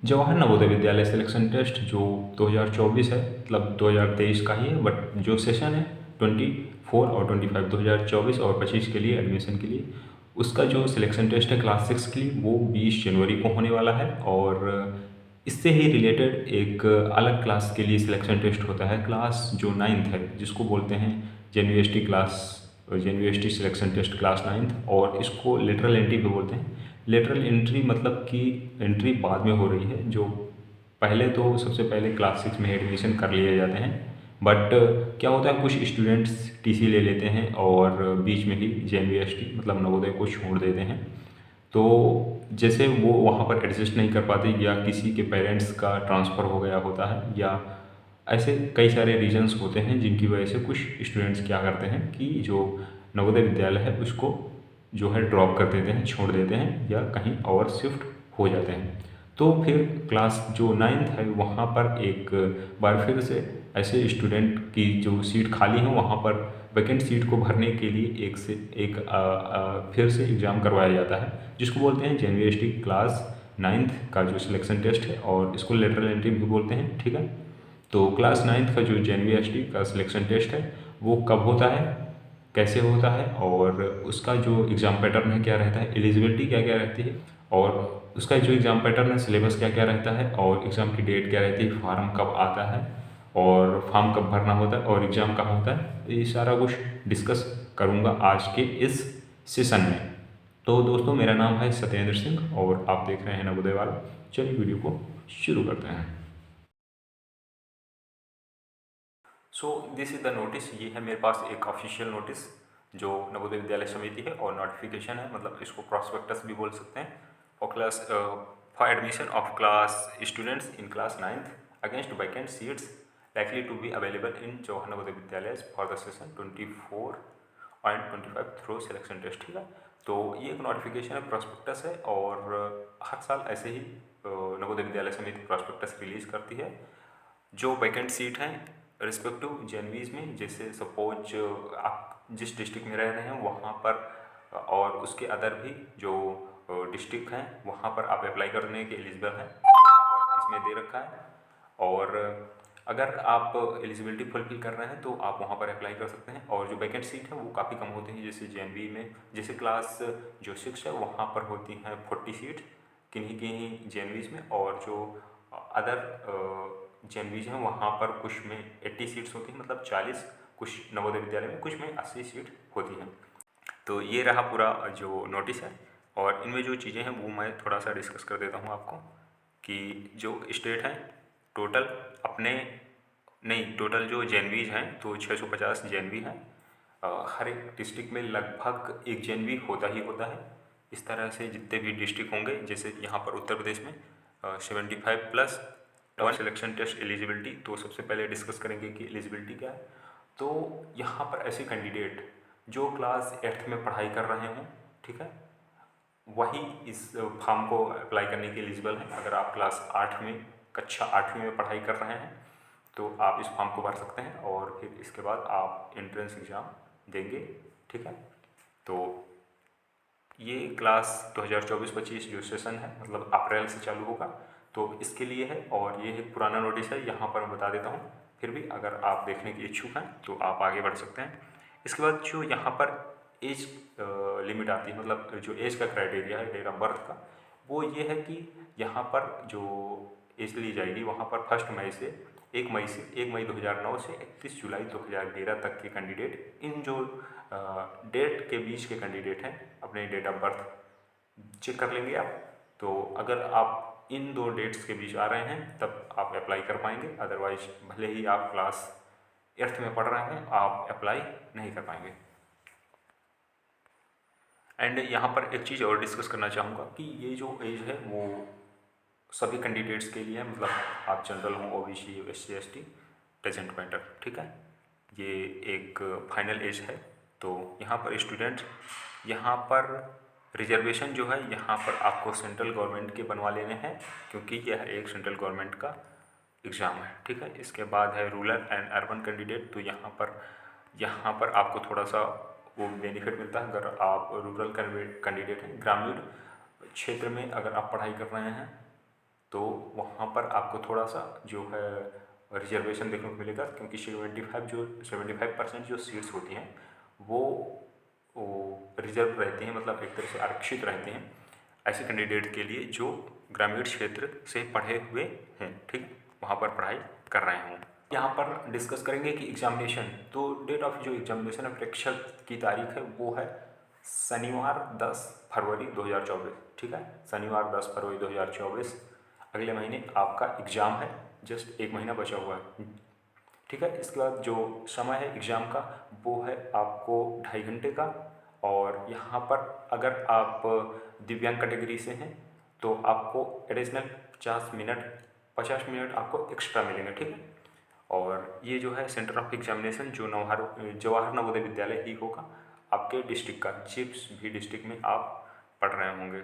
जवाहर नवोदय विद्यालय selection test जो 2024 है, मतलब 2023 का ही है, बट जो सेशन है 24 और 25 2024 और 25 के लिए एडमिशन के लिए, उसका जो सिलेक्शन टेस्ट है क्लास 6 के लिए वो 20 जनवरी को होने वाला है। और इससे ही रिलेटेड एक अलग क्लास के लिए सिलेक्शन टेस्ट होता है, क्लास जो 9th है, जिसको बोलते हैं JNVST class, JNVST selection test class 9th, और इसको लेटरल एंट्री भी बोलते हैं। लेटरल एंट्री मतलब कि एंट्री बाद में हो रही है, जो पहले तो सबसे पहले क्लास 6 में एडमिशन कर लिए जाते हैं, बट क्या होता है कुछ स्टूडेंट्स टीसी ले लेते हैं और बीच में ही जेएनवीएसटी मतलब नवोदय को छोड़ देते हैं। तो जैसे वो वहाँ पर एडजस्ट नहीं कर पाते, या किसी के पेरेंट्स का ट्रांसफ़र हो गया होता है, या ऐसे कई सारे रीजंस होते हैं जिनकी वजह से कुछ स्टूडेंट्स क्या करते हैं कि जो नवोदय विद्यालय है उसको जो है ड्रॉप कर देते हैं, छोड़ देते हैं, या कहीं और शिफ्ट हो जाते हैं। तो फिर क्लास जो 9th है वहाँ पर एक बार फिर से ऐसे स्टूडेंट की जो सीट खाली है वहाँ पर वैकेंट सीट को भरने के लिए फिर से एग्ज़ाम करवाया जाता है, जिसको बोलते हैं जेएनवीएसटी क्लास 9th का जो सिलेक्शन टेस्ट है, और इसको लेटरल एंट्री भी बोलते हैं। ठीक है, तो क्लास 9th का जो जेएनवीएसटी का सिलेक्शन टेस्ट है वो कब होता है, कैसे होता है, और उसका जो एग्ज़ाम पैटर्न है क्या रहता है, एलिजिबिलिटी क्या क्या रहती है, और उसका जो एग्ज़ाम पैटर्न है सिलेबस क्या क्या रहता है, और एग्ज़ाम की डेट क्या रहती है, फॉर्म कब आता है, और फॉर्म कब भरना होता है, और एग्ज़ाम कहाँ होता है, ये सारा कुछ डिस्कस करूँगा आज के इस सेशन में। तो दोस्तों, मेरा नाम है सत्येंद्र सिंह और आप देख रहे हैं नवोदय वाला। चलिए वीडियो को शुरू करते हैं। So this is the notice, ये है मेरे पास एक ऑफिशियल नोटिस जो नवोदय विद्यालय समिति है, और नोटिफिकेशन है, मतलब इसको प्रॉस्पेक्टस भी बोल सकते हैं, और class for admission of class students in class 9th against vacant seats likely to be available in Jawahar Navodaya Vidyalaya for the session 24 and 25 through selection test. ठीक है, तो ये एक नोटिफिकेशन है, प्रॉस्पेक्टस है, और हर साल ऐसे ही नवोदय विद्यालय समिति प्रॉस्पेक्टस रिलीज करती है। जो वैकेंट सीट हैं रिस्पेक्टिव जेनवीज में, जैसे सपोज आप जिस डिस्ट्रिक्ट में रह रहे हैं वहाँ पर, और उसके अदर भी जो डिस्ट्रिक्ट हैं वहाँ पर आप अप्लाई करने के एलिजिबल हैं, यहाँ पर इसमें दे रखा है। और अगर आप एलिजिबिलिटी फुलफिल कर रहे हैं तो आप वहाँ पर अप्लाई कर सकते हैं, और जो वैकेंट सीट है वो काफ़ी कम होती हैं, जैसे जेएनवी में, जैसे क्लास जो 6 है वहाँ पर होती हैं 40 सीट किन्हीं किन्हीं जेएनवीज में, और जो अदर जेएनवीज हैं वहाँ पर कुछ में 80 सीट्स होती हैं, मतलब 40, कुछ नवोदय विद्यालय में कुछ में 80 सीट होती हैं। तो ये रहा पूरा जो नोटिस है, और इनमें जो चीज़ें हैं वो मैं थोड़ा सा डिस्कस कर देता हूँ आपको, कि जो स्टेट हैं टोटल अपने, नहीं टोटल जो जेएनवीज हैं तो 650 जेएनवी हैं। हर एक डिस्ट्रिक्ट में लगभग एक जेएनवी होता ही होता है। इस तरह से जितने भी डिस्ट्रिक्ट होंगे, जैसे यहाँ पर उत्तर प्रदेश में 75+ सिलेक्शन टेस्ट एलिजिबिलिटी, तो सबसे पहले डिस्कस करेंगे कि एलिजिबिलिटी क्या है। तो यहाँ पर ऐसे कैंडिडेट जो क्लास 8th में पढ़ाई कर रहे हैं, ठीक है, वही इस फॉर्म को अप्लाई करने के एलिजिबल हैं। अगर आप क्लास 8 में, कक्षा 8वीं में पढ़ाई कर रहे हैं तो आप इस फॉर्म को भर सकते हैं, और फिर इसके बाद आप एंट्रेंस एग्ज़ाम देंगे। ठीक है, तो ये क्लास 2024-25 जो सेशन है मतलब अप्रैल से चालू होगा, तो इसके लिए है, और ये एक पुराना नोटिस है, यहाँ पर मैं बता देता हूँ। फिर भी अगर आप देखने के इच्छुक हैं तो आप आगे बढ़ सकते हैं। इसके बाद जो यहाँ पर एज लिमिट आती है, मतलब जो एज का क्राइटेरिया है डेट ऑफ बर्थ का, वो ये है कि यहाँ पर जो एज ली जाएगी वहाँ पर 1 मई से 1 मई 2009 से 31 जुलाई 2013 तक के कैंडिडेट, इन जो डेट के बीच के कैंडिडेट हैं अपने डेट ऑफ बर्थ चेक कर लेंगे आप। तो अगर आप इन 2 डेट्स के बीच आ रहे हैं तब आप अप्लाई कर पाएंगे, अदरवाइज भले ही आप क्लास 8th में पढ़ रहे हैं आप अप्लाई नहीं कर पाएंगे। एंड यहाँ पर एक चीज़ और डिस्कस करना चाहूँगा कि ये जो एज है वो सभी कैंडिडेट्स के लिए है, मतलब आप जनरल हो, OBC, SC, ST, doesn't matter. ठीक है, ये एक फाइनल एज है। तो यहाँ पर स्टूडेंट, यहाँ पर रिजर्वेशन जो है यहाँ पर आपको सेंट्रल गवर्नमेंट के बनवा लेने हैं, क्योंकि यह एक सेंट्रल गवर्नमेंट का एग्ज़ाम है। ठीक है, इसके बाद है रूरल एंड अर्बन कैंडिडेट, तो यहाँ पर आपको थोड़ा सा वो बेनिफिट मिलता है। अगर आप रूरल कैंडिडेट हैं, ग्रामीण क्षेत्र में अगर आप पढ़ाई कर रहे हैं तो पर आपको थोड़ा सा जो है रिजर्वेशन देखने को मिलेगा, क्योंकि 75% जो सीट्स होती हैं वो रिजर्व रहती हैं, मतलब एक तरह से आरक्षित रहते हैं ऐसे कैंडिडेट के लिए जो ग्रामीण क्षेत्र से पढ़े हुए हैं, ठीक, वहाँ पर पढ़ाई कर रहे हों। यहाँ पर डिस्कस करेंगे कि एग्जामिनेशन, तो डेट ऑफ जो एग्जामिनेशन है, परीक्षा की तारीख है वो है शनिवार 10 फरवरी 2024, ठीक है, शनिवार 10 फरवरी 2024, अगले महीने आपका एग्ज़ाम है, जस्ट एक महीना बचा हुआ है, ठीक है। इसके बाद जो समय है एग्ज़ाम का वो है आपको 2.5 घंटे का, और यहाँ पर अगर आप दिव्यांग कैटेगरी से हैं तो आपको एडिशनल 50 मिनट आपको एक्स्ट्रा मिलेंगे, ठीक है। और ये जो है सेंटर ऑफ एग्जामिनेशन जो जवाहर नवोदय विद्यालय ही होगा आपके डिस्ट्रिक्ट का, जिस भी डिस्ट्रिक्ट में आप पढ़ रहे होंगे,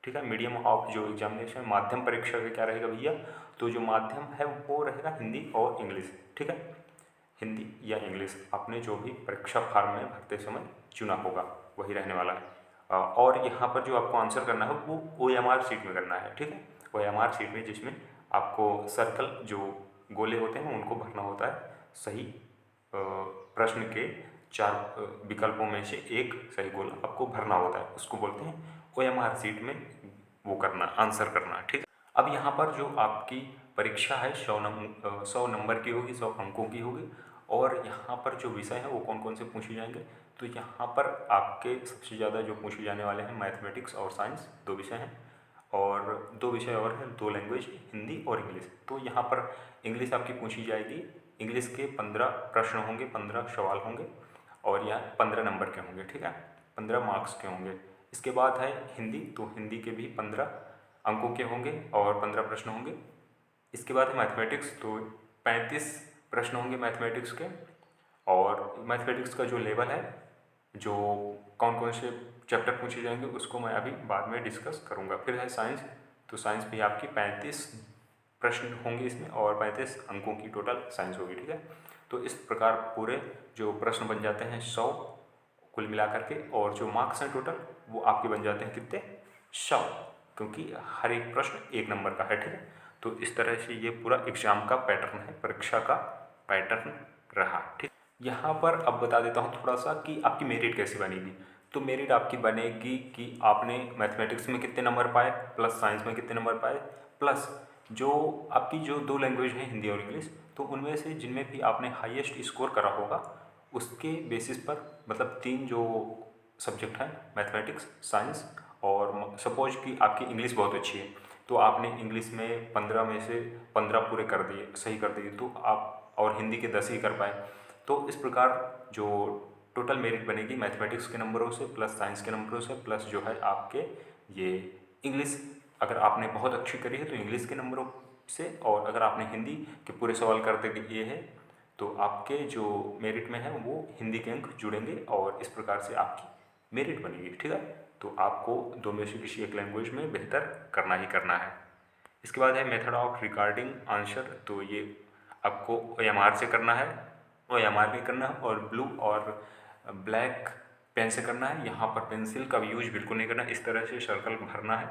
ठीक है। मीडियम ऑफ जो एग्जामिनेशन, माध्यम परीक्षा का क्या रहेगा भैया, तो जो माध्यम है वो रहेगा हिंदी और इंग्लिश, ठीक है, हिंदी या इंग्लिश, आपने जो भी परीक्षा फार्म में भरते समय चुना होगा वही रहने वाला है। और यहाँ पर जो आपको आंसर करना है वो OMR शीट में करना है, ठीक है, OMR शीट में, जिसमें आपको सर्कल जो गोले होते हैं उनको भरना होता है, सही प्रश्न के 4 विकल्पों में से एक सही गोला आपको भरना होता है, उसको बोलते हैं OMR शीट में वो करना, आंसर करना, ठीक है। अब यहाँ पर जो आपकी परीक्षा है 100 नंबर की होगी, 100 अंकों की होगी, और यहाँ पर जो विषय हैं वो कौन कौन से पूछे जाएंगे, तो यहाँ पर आपके सबसे ज़्यादा जो पूछे जाने वाले हैं मैथमेटिक्स और साइंस, 2 विषय हैं, और 2 विषय और हैं, 2 लैंग्वेज, हिंदी और इंग्लिश। तो यहाँ पर इंग्लिश आपकी पूछी जाएगी, इंग्लिश के 15 प्रश्न होंगे, 15 सवाल होंगे, और यहाँ 15 नंबर के होंगे, ठीक है, 15 मार्क्स के होंगे। इसके बाद है हिंदी, तो हिंदी के भी 15 अंकों के होंगे और 15 प्रश्न होंगे। इसके बाद है मैथमेटिक्स, तो 35 प्रश्न होंगे मैथमेटिक्स के, और मैथमेटिक्स का जो लेवल है, जो कौन कौन से चैप्टर पूछे जाएंगे उसको मैं अभी बाद में डिस्कस करूँगा। फिर है साइंस, तो साइंस भी आपकी 35 प्रश्न होंगे इसमें, और 35 अंकों की टोटल साइंस होगी, ठीक है। तो इस प्रकार पूरे जो प्रश्न बन जाते हैं 100 कुल मिला करके, और जो मार्क्स हैं टोटल वो आपके बन जाते हैं कितने, 100, क्योंकि हर एक प्रश्न 1 नंबर का है, ठीक है। तो इस तरह से ये पूरा एग्जाम का पैटर्न है, परीक्षा का पैटर्न रहा, ठीक। यहाँ पर अब बता देता हूँ थोड़ा सा कि आपकी मेरिट कैसे बनेगी। तो मेरिट आपकी बनेगी कि आपने मैथमेटिक्स में कितने नंबर पाए, प्लस साइंस में कितने नंबर पाए, प्लस जो आपकी जो 2 लैंग्वेज हैं हिंदी और इंग्लिश, तो उनमें से जिनमें भी आपने हाईएस्ट स्कोर करा होगा उसके बेसिस पर, मतलब 3 जो सब्जेक्ट हैं मैथमेटिक्स, साइंस, और सपोज कि आपकी इंग्लिश बहुत अच्छी है तो आपने इंग्लिश में 15 में से 15 पूरे कर दिए, सही कर दिए, तो आप, और हिंदी के 10 ही कर पाए। तो इस प्रकार जो टोटल मेरिट बनेगी मैथमेटिक्स के नंबरों से, प्लस साइंस के नंबरों से, प्लस जो है आपके ये इंग्लिश, अगर आपने बहुत अच्छी करी है तो इंग्लिश के नंबरों से, और अगर आपने हिंदी के पूरे सवाल कर दिए है तो आपके जो मेरिट में है वो हिंदी के अंक जुड़ेंगे, और इस प्रकार से आपकी मेरिट बनेगी, ठीक है। तो आपको 2 में से किसी एक लैंग्वेज में बेहतर करना ही करना है। इसके बाद है मेथड ऑफ रिकॉर्डिंग आंसर, तो ये आपको OMR से करना है, OMR में करना है, और ब्लू और ब्लैक पेन से करना है। यहाँ पर पेंसिल का यूज बिल्कुल नहीं करना, इस तरह से सर्कल भरना है,